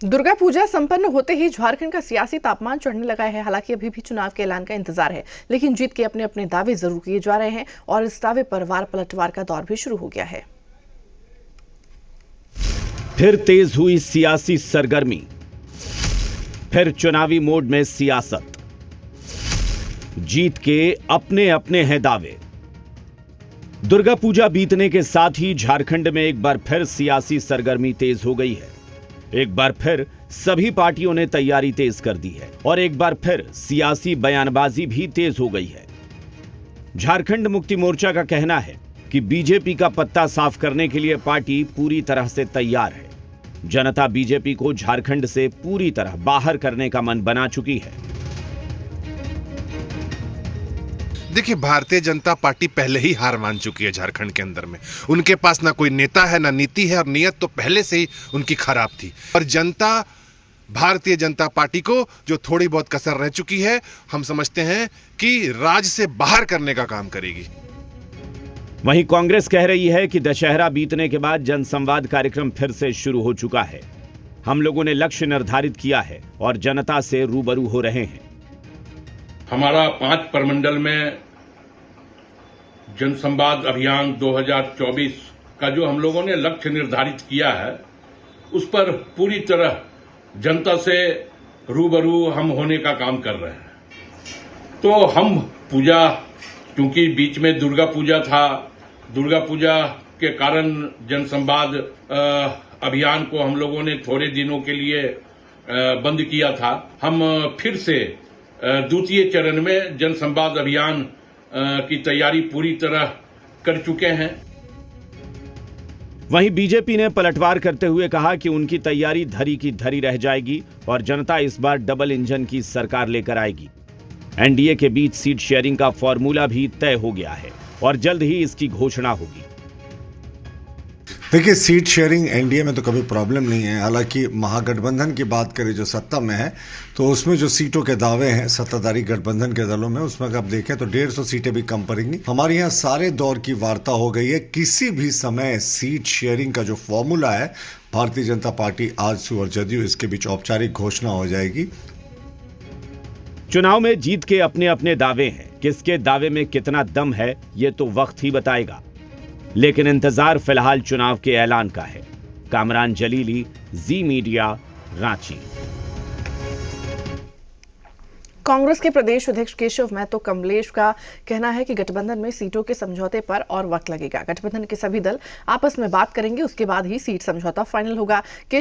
दुर्गा पूजा संपन्न होते ही झारखंड का सियासी तापमान चढ़ने लगा है। हालांकि अभी भी चुनाव के ऐलान का इंतजार है, लेकिन जीत के अपने अपने दावे जरूर किए जा रहे हैं और इस दावे पर वार पलटवार का दौर भी शुरू हो गया है। फिर तेज हुई सियासी सरगर्मी, फिर चुनावी मोड में सियासत। जीत के अपने अपने हैं दावे। दुर्गा पूजा बीतने के साथ ही झारखंड में एक बार फिर सियासी सरगर्मी तेज हो गई है। एक बार फिर सभी पार्टियों ने तैयारी तेज कर दी है और एक बार फिर सियासी बयानबाजी भी तेज हो गई है। झारखंड मुक्ति मोर्चा का कहना है कि बीजेपी का पत्ता साफ करने के लिए पार्टी पूरी तरह से तैयार है। जनता बीजेपी को झारखंड से पूरी तरह बाहर करने का मन बना चुकी है। देखिए, भारतीय जनता पार्टी पहले ही हार मान चुकी है झारखंड के अंदर में। उनके पास ना कोई नेता है, ना नीति है और नीयत तो पहले से ही उनकी खराब थी। और जनता भारतीय जनता पार्टी को जो थोड़ी बहुत कसर रह चुकी है, हम समझते हैं कि राज्य से बाहर करने का काम करेगी। वहीं कांग्रेस कह रही है कि दशहरा बीतने के बाद जनसंवाद कार्यक्रम फिर से शुरू हो चुका है। हम लोगों ने लक्ष्य निर्धारित किया है और जनता से रूबरू हो रहे हैं। हमारा 5 प्रमंडल में जनसंवाद अभियान 2024 का जो हम लोगों ने लक्ष्य निर्धारित किया है, उस पर पूरी तरह जनता से रूबरू हम होने का काम कर रहे हैं। तो हम पूजा, क्योंकि बीच में दुर्गा पूजा था, दुर्गा पूजा के कारण जनसंवाद अभियान को हम लोगों ने थोड़े दिनों के लिए बंद किया था। हम फिर से द्वितीय चरण में जनसंवाद अभियान की तैयारी पूरी तरह कर चुके हैं। वहीं बीजेपी ने पलटवार करते हुए कहा कि उनकी तैयारी धरी की धरी रह जाएगी और जनता इस बार डबल इंजन की सरकार लेकर आएगी। एनडीए के बीच सीट शेयरिंग का फॉर्मूला भी तय हो गया है और जल्द ही इसकी घोषणा होगी। देखिए, सीट शेयरिंग एनडीए में तो कभी प्रॉब्लम नहीं है। हालांकि महागठबंधन की बात करें जो सत्ता में है, तो उसमें जो सीटों के दावे हैं सत्ताधारी गठबंधन के दलों में, उसमें अगर आप देखें तो 150 सीटें भी कम पड़ेंगी। हमारे यहाँ सारे दौर की वार्ता हो गई है। किसी भी समय सीट शेयरिंग का जो फॉर्मूला है, भारतीय जनता पार्टी, आजसू और जदयू, इसके बीच औपचारिक घोषणा हो जाएगी। चुनाव में जीत के अपने अपने दावे हैं। किसके दावे में कितना दम है, ये तो वक्त ही बताएगा। लेकिन इंतजार फिलहाल चुनाव के ऐलान का है। कामरान जलीली, जी मीडिया, रांची। कांग्रेस के प्रदेश अध्यक्ष केशव महतो कमलेश का कहना है कि गठबंधन में सीटों के समझौते पर और वक्त लगेगा। गठबंधन के सभी दल आपस में बात करेंगे, उसके बाद ही सीट समझौता फाइनल होगा।